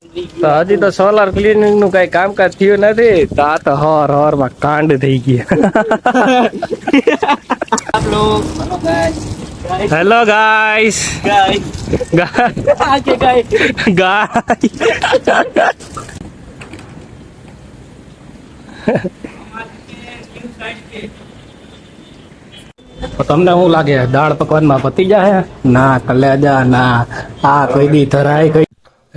તો હજી તો સોલાર ક્લિનિંગ નું કઈ કામકાજ થયું નથી તો આ તો હર માં કાંડ થઈ ગયા. Hello guys. તમને શું લાગે દાળ પકવાન માં પતી જાય? ના કલેજા ના, આ કોઈ દી ધરાય કઈ.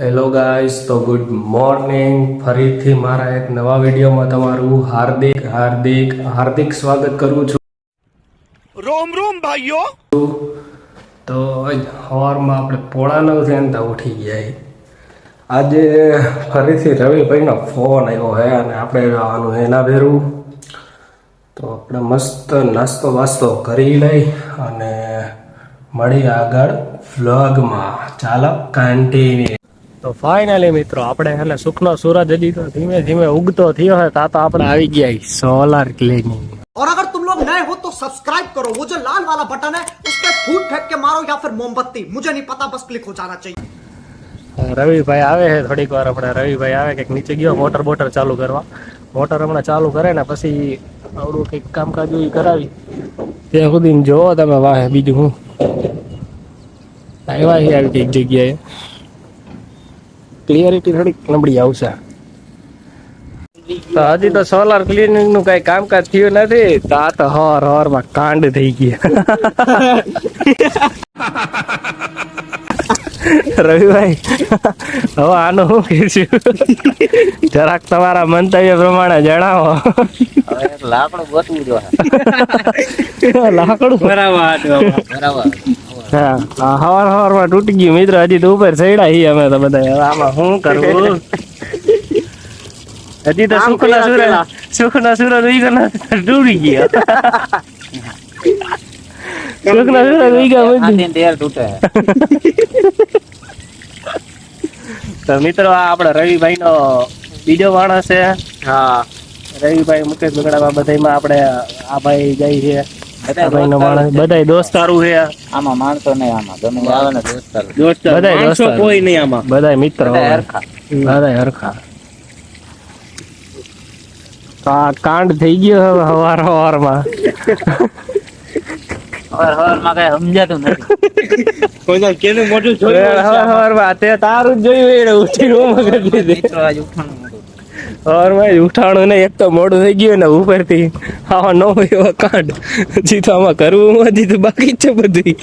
હેલો ગાઈસ, તો ગુડ મોર્નિંગ. ફરીથી મારા એક નવા વિડીયોમાં તમારું હાર્દિક સ્વાગત કરું છું. રોમ રોમ ભાઈઓ. તો સવારમાં આપણે 8:30 થયા ને ઉઠી ગયા. આજે ફરીથી રવિભાઈનો ફોન આવ્યો હે અને આપણે જવાનું એના ભેરું. તો આપણે મસ્ત નાસ્તો વાસ્તો કરી લઈ અને મળી આગળ વ્લોગમાં. ચાલો કન્ટિન્યુ. તો ફાઇનલી મિત્રો આપણે એટલે સુખનો સૂરજ હજી તો ધીમે ધીમે ઉગતો થયો है तो આપણે આવી ગયા સોલાર ક્લિનિંગ. और अगर तुम लोग नए हो तो सब्सक्राइब करो, वो जो लाल वाला बटन है उस पर फूट फेंक के मारो या फिर मोमबत्ती, मुझे नहीं पता, बस क्लिक हो जाना चाहिए. રવિભાઈ આવે છે થોડીક વાર. આપણે રવિભાઈ આવે કે નીચે ગયો મોટર ચાલુ કરવા. મોટર હમણાં ચાલુ કરે ને પછી આવડું કંઈક કામકાજ કરાવી ત્યાં સુધી જોવો તમે વાહે. બીજું હું આવ્યા છે આવી કંઈક જગ્યાએ ક્લિયરિટી થોડીક નબળી આવશે. તો હજી તો સોલાર ક્લિનિંગ નું કઈ કામકાજ થયું નથી તો આ તો હર માં કાંડ થઈ ગયા. રવિભાઈ હવે આનું શું કહીશું જરાક તમારા મંતવ્ય પ્રમાણે જણાવો. લાકડું ગોતવું જોઈએ. લાકડું હા હવાર માં તૂટી ગયું મિત્ર. હજી તો ઉપર ચડ્યા છીએ અમે તો બધા. આમાં શું કરવું? હજી તો સુખના સુરત તૂટી ગયા. સુખના સુરત તૂટે. તો મિત્રો આ આપડે રવિભાઈ નો બીજો માણસ છે. હા, રવિભાઈ મુકેશ બગડામાં બધામાં આપણે આ ભાઈ જાય છે. ભાઈ નો માણસ બધા દોસ્તારું છે. આમાં માણસો નહીં, આમાં ગમે આવે ને દોસ્તાર બધા દોસ્તાર કોઈ નહીં આમાં. બધા મિત્રો બધા હરખા. કાંડ થઈ ગયો હવે હવારમાં. હવારમાં કઈ સમજાતું નથી. કોઈ કેનું મોટું જોયું હવારમાં તે તારું જ જોયું ઉઠીને ઉઠાણું ને એક તો મોડું થઈ ગયું ને ઉપરથી આવા ન હોય એવા કાંડ. હજી તો આમાં કરવું હજી તો બાકી જ છે બધું.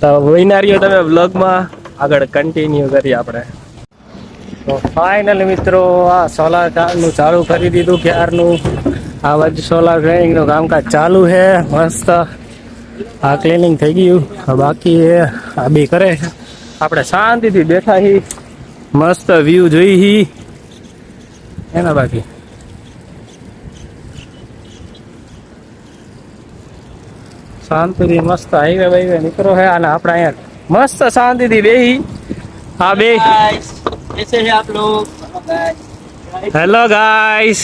તો વૈનારીઓ તમે બ્લોગમાં આગળ કન્ટિન્યુ કરીએ આપણે. તો ફાઇનલી મિત્રો આ સોલાર નું ચાલુ કરી દીધું ક્યારનું. આ બાજુ સોલાર ક્લિનિંગ નું કામકાજ ચાલુ છે મસ્ત. આ ક્લિનિંગ થઈ ગયું, બાકી આ બે કરે. આપણે શાંતિથી બેઠા હી, મસ્ત વ્યૂ જોઈ હી એના. બાકી શાંતિથી મસ્ત હાઈવે બાઈવે નીકળો છે અને આપણે અહીંયા મસ્ત શાંતિથી બેહી. હા બે कैसे हैं आप लोग? Hello guys.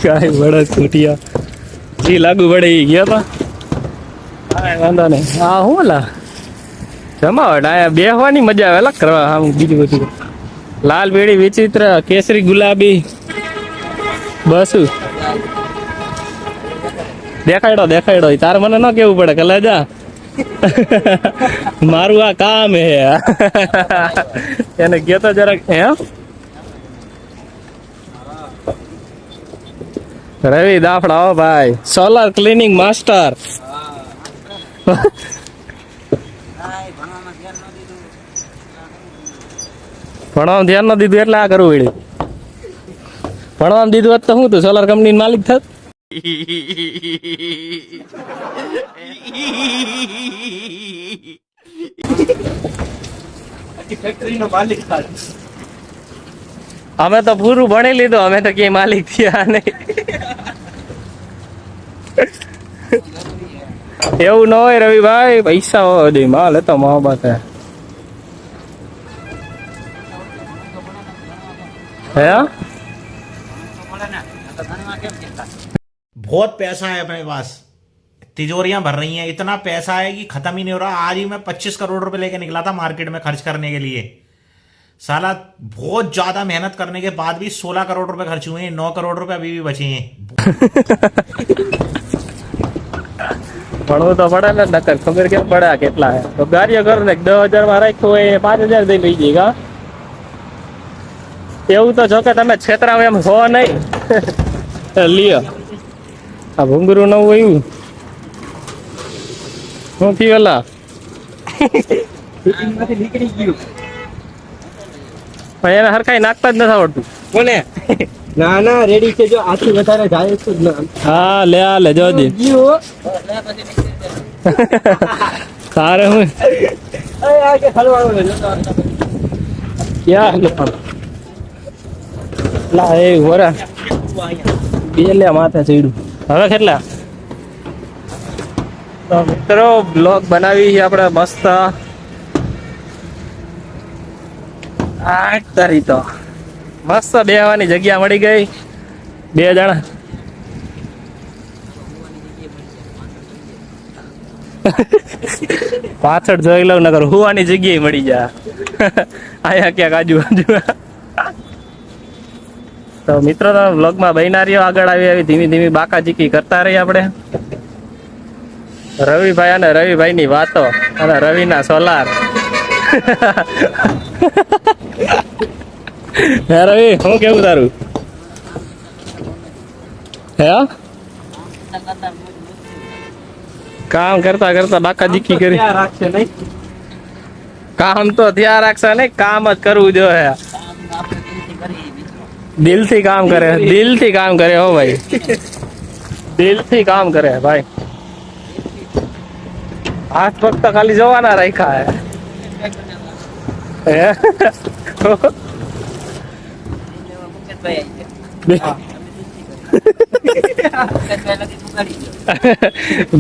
ગાય બળદ છૂટિયા જી લાગુ પડે ગયા તા. કાંઈ વાંધો નહીં. હા હું લા જમાવટ આયા બેહવાની મજા આવે કરવા. આમ બીજું બધું લાલ બેડી વિચિત્ર કેસરી ગુલાબી બસ દેખાડો તારે મને ન કેવું પડે કલેજા. મારું આ કામ હે એને કેતો જરાક. હે રવિ દાફડા હો ભાઈ, સોલાર ક્લિનિંગ માસ્ટર. ભણવામાં ધ્યાન ન દીધું એટલે આ કરવું પડ્યું. ભણવામાં દીધું હોત તો શું તું સોલાર કંપની માલિક થત. અમે તો પૂરું ભણી લીધું, અમે તો ક્યાંય માલિક થયા નહીં. એવું ન હોય રવિભાઈ, પૈસા હોય દે માલ તો મોહબ્બત હે. ઘરમાં કેમ કેટલા बहुत पैसा है अपने पास, तिजोरियां भर रही हैं, इतना पैसा है कि खत्म ही नहीं हो रहा। आज ही मैं 25 करोड़ रुपए लेके निकला था मार्केट में खर्च करने के लिए। साला बहुत ज्यादा मेहनत करने के बाद भी 16 करोड़ रुपए खर्च हुए हैं, 9 करोड़ रुपए अभी भी बचे हैं। ભણવું તો પડે ને, નકર ખબર કેમ પડે આ કેટલા હે. તો ગાડીઓ કર ને 10,000 માં રાખ્યું હોય 5,000 દઈ લઈ જઈ. એવું તો જો કે તમે છેતરાવ એમ હો નહીં. લ્યો આ ભૂંગરું નવું આવ્યું શું થયું એલા? નીકળી ગયું પણ એને હરખાઈ નાખતા જ નથી આવડતું. કોને? ના ના રેડી છે, જો આથી વધારે જાય છે જ ના. હા લે આ લે જોજી તારે હું આ કે હલવાનું છે. ક્યાં લા એ વરા બે લે માથે ચડ્યું. હવે કેટલા? તો મિત્રો બ્લોગ બનાવી છે આપણે મસ્ત. આઠ તારી તો મસ્ત બેહવાની જગ્યા મળી ગઈ. 2 જણા પાછળ જોઈ લઉં, નકર હુવાની જગ્યાએ મળી જાય. આયા ક્યાંક આજુબાજુ. તો મિત્રો વ્લોગમાં બન્યા રહ્યો, આગળ આવી ધીમી ધીમી બાકાજીકી કરતા રહીએ આપણે. રવિભાઈ અને રવિભાઈ ની વાતો અને રવિના સોલાર. હે રવિ, શું કેવું તારું? હે કામ કરતા કરતા બાકાજીકી કરી. રાખશે નહીં. કામ તો ધ્યાન રાખશે ને, કામ જ કરવું જોઈએ. દિલથી કામ કરે, દિલથી કામ કરે હો ભાઈ, દિલથી કામ કરે ભાઈ. હાથ પગ તો ખાલી જવાના રાખ્યા હે.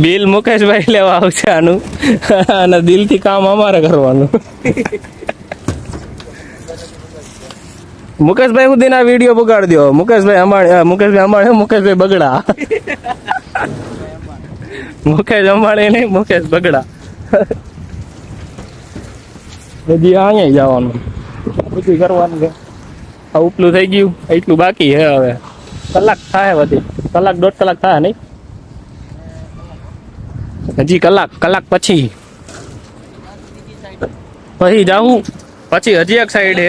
બિલ મુકેશભાઈ લેવા આવશે આનું, અને દિલથી કામ અમારે કરવાનું. મુકેશભાઈ સુધી ના વિડીયો બગાડ દો. મુકેશભાઈ મુકેશભાઈ બગડા. મુકેશ અંબાણી નહીં, મુકેશ બગડા. હજી અહીંયા જવાનું, બધું કરવાનું છે. આ ઉપલું થઈ ગયું, એટલું બાકી છે. હવે કલાક થાય, બધી કલાક 1.5 કલાક થાય નહીં, હજી કલાક પછી જાઉં. પછી હજી એક સાઈડ છે,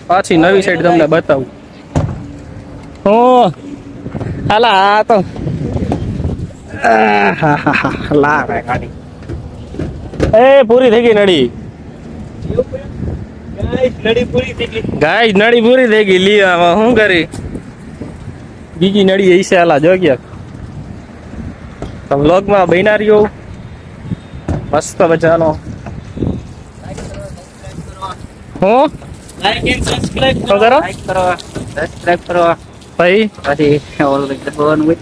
પાછી નવી સાઈડ તમને બતાવું. હાલા આ તો ગાડી એ પૂરી થઈ ગઈ નડી. નડી પૂરી થઈ ગઈ. ગાય નડી પૂરી થઈ ગઈ. લી આમાં શું કરી, બીજી નડી હશે. હાલા જો ક્યાંક તો વ્લોગમાં બન્યા રહ્યો મસ્ત મજાનો. હું લાઈક એન્ડ સબસ્ક્રાઇબ શું કરો? લાઈક કરો, સબસ્ક્રાઇબ કરો, ભાઈ પછી ઓલ દબાવવાનું હોય.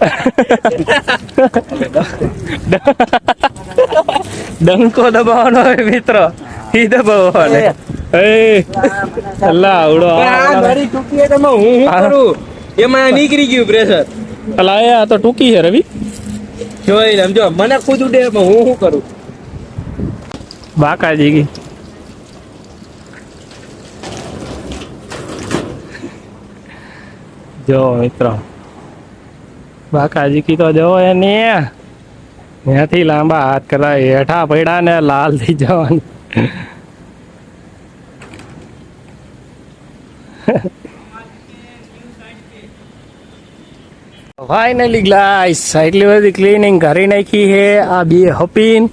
ડંકો દબાવવાનો હોય મિત્રો, ઈ દબાવવાનો. એ અલ્લા આવડો આ નડી તૂટી એટલે હું કરું? એમાં નીકળી ગયું પ્રેશર. અલા આ તો ટૂંકી છે રવિ. જોઈ સમજો, મને ખુદ ઉડે એમાં હું શું કરું? બાકાજી ગઈ. જો મિત્રો બાકાજી કી તો જો એની ત્યાંથી લાંબા હાથ કરાય, હેઠા પડ્યા ને લાલ થઈ જવાનું. ફાઇનલી ગ્લાસ એટલી બધી ક્લીનિંગ કરી નાખી છે આ બે હપીન.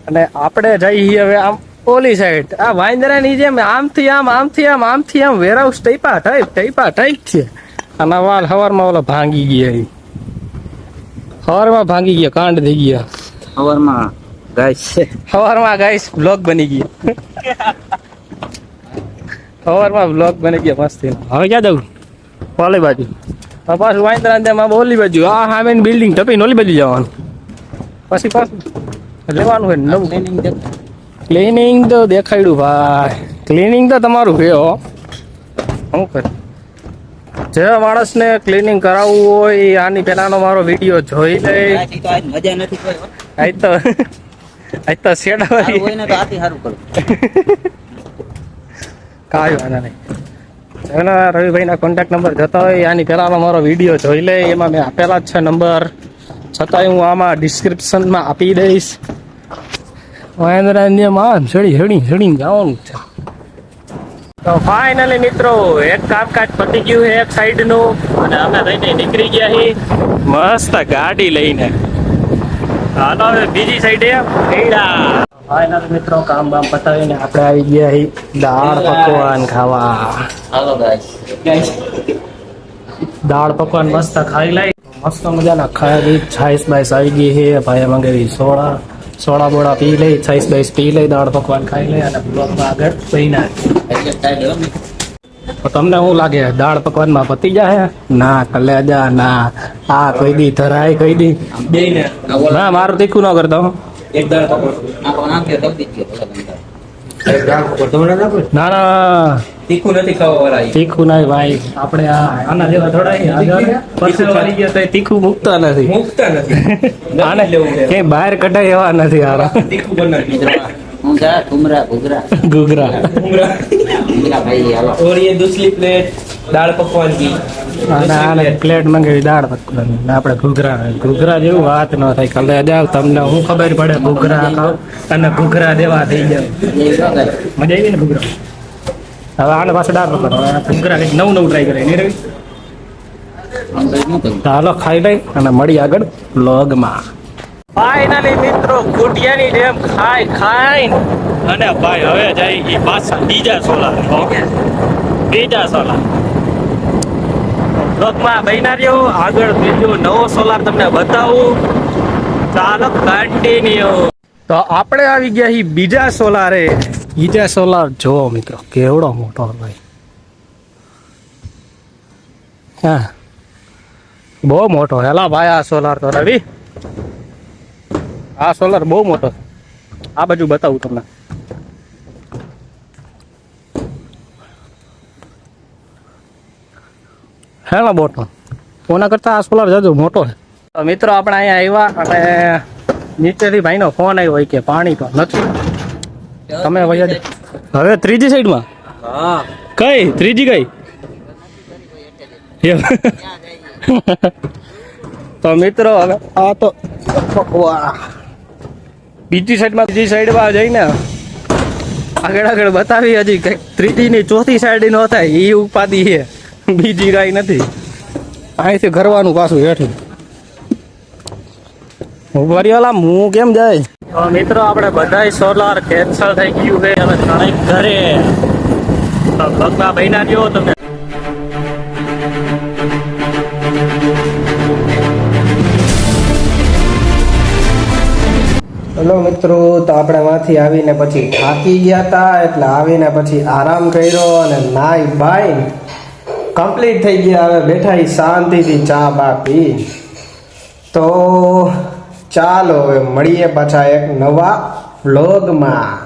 અને આપણે જઈએ હવે આમ ઓલી સાઈડ, આ વાંદરાની જેમ આમથી આમ વેરહાઉસ ટાઈપા ટાઈપ છે. અને વાલ હવારમાં ઓલો ભાંગી ગયા, હવારમાં ભાંગી ગયા, કાંડ થઈ ગયા. હવારમાં ગાઈસ બ્લોગ બની ગયા. સવારમાં બ્લોગ બની ગયા મસ્તી. હવે ક્યાં જવું? ઓલી બાજુ પાછું વાંદરા ઓલી બાજુ, આ સામે બિલ્ડિંગ ટપીને ઓલી બાજુ જવાનું. પછી પાછું લેવાનું હોય નવું. ક્લિનિંગ તો દેખાડ્યું ભાઈ, ક્લિનિંગ તો તમારું છે હો. શું કરે જે માણસને ક્લિનિંગ કરાવવું હોય એ આની પહેલાનો મારો વિડીયો જોઈ લે. તો આજ મજા નથી કોઈ હો. આજ તો શેડા સારું હોય ને તો આથી સારું કરું. કાંઈ વાંધો નહીં. એના રવિભાઈના કોન્ટેક્ટ નંબર જતા હોય આની પહેલાનો મારો વિડીયો જોઈ લે, એમાં મેં આપેલા જ છે નંબર, છતાંય હું આમાં ડિસ્ક્રિપ્શનમાં આપી દઈશ. વાંદરામાં સડી જવાનું છે. તો ફાઇનલી મિત્રો એક કામકાજ પતી ગયું છે એક સાઈડનું, અને અમે થઈને નીકળી ગયા છીએ મસ્ત ગાડી લઈને. હાલો હવે બીજી સાઈડે ખેડા. ફાઇનલ મિત્રો કામ બામ પતાવીને આપણે આવી ગયા છીએ દાળ પકવાન ખાવા. હાલો ગાઈસ. દાળ પકવાન મસ્ત ખાઈ લઈ, મસ્ત મજાના ખાઈ છાઈસ બાઈસ આવી ગઈ છે. ભાઈ મંગાવી સોડા બોડા પી લઈ, છાઈસ બાઈસ પી લઈ, દાળ પકવાન ખાઈ લઈ અને બ્લોગમાં આગળ પહીના. તો તમને શું લાગે દાળ પકવાનમાં પતી જાય? ના કલેજા ના, આ કોઈ દી ધરાય કોઈ દી ના. મારું તીખું ન કરતો. એક દાળ પકવાન આખો નાખ્યો તો દીધો ના ના તીખું નથી ખાવા વાળા. તીખું નહીં ભાઈ, આપણે આના જેવા થોડા પરસેવો વાળી ગયા તો તીખું મૂકતા નથી. મુકતા નથી. આને કે બહાર કઢાય એવા નથી હારા. તીખું બનાવી. હું જા ઘુમરા ઘુઘરા ઘૂઘરા ઘુઘરા ભાઈ હાલો. और ये दूसरी प्लेट दाल पकवान की. આને પ્લેટ મંગાવી દાળ પકવાન, આપણે ઘૂઘરા જેવું વાત ન થાય. કલે જાવ તમને હું ખબર પડે ઘૂઘરા ખાવ અને ઘૂઘરા દેવા થઈ જાય. મજા આવી ને ઘૂઘરા. હવે આને પાછળ દાળ પકવાન, ઘૂઘરા કંઈક નવું ટ્રાય કરે નહીં રવિ? ચાલો ખાઈ લઈ અને મળી આગળ વ્લોગમાં. ફાઇનલી મિત્રો કુટિયાની ડેમ ખાઈને અને ભાઈ હવે જાય ગઈ પાછા બીજા સોલાર. ઓકે બીજા સોલાર બ્લોગમાં બન્યા રહ્યો. આગળ બીજો નવો સોલાર તમને બતાવું. ચાલો કન્ટિન્યુ. તો આપણે આવી ગયા છીએ બીજા સોલારે. બીજા સોલાર જોવો મિત્રો કેવડો મોટો ભાઈ. હા બહુ મોટો હેલા ભાઈ આ સોલાર તો રવિ. આ સોલાર બહુ મોટો. આ બાજુ બતાવું તમને. હેલો મોટો, કોના કરતા આ સોલાર જાજો મોટો છે. તો મિત્રો આપણે અહીંયા આવ્યા અને નીચેથી ભાઈનો ફોન આવ્યો કે પાણી તો નથી. તમે હવે ત્રીજી સાઈડમાં કઈ ત્રીજી કઈ તો મિત્રો હવે આ તો બીજી સાઈડમાં જઈને આગળ બતાવી. હજી કઈક ત્રીજી ની ચોથી સાઈડ નો થાય એ ઉપાધિ છે, બીજી કાંઈ નથી. અહીંથી ઘરવાનું પાછું હેઠું ઉભરિયાલા હું કેમ જાય. તો મિત્રો આપણે બધા સોલાર કેન્સલ થઈ ગયું છે. હવે ત્રણેય ઘરે તો ભગવા બન્યા રહ્યો તમે. હેલો મિત્રો, તો આપણે માંથી આવીને પછી થાકી ગયા હતા, એટલે આવીને પછી આરામ કર્યો અને નાઈ બાઈ કમ્પ્લીટ થઈ ગયા. હવે બેઠા શાંતિથી ચા બા પી. તો ચાલો હવે મળીએ પાછા એક નવા વ્લોગમાં.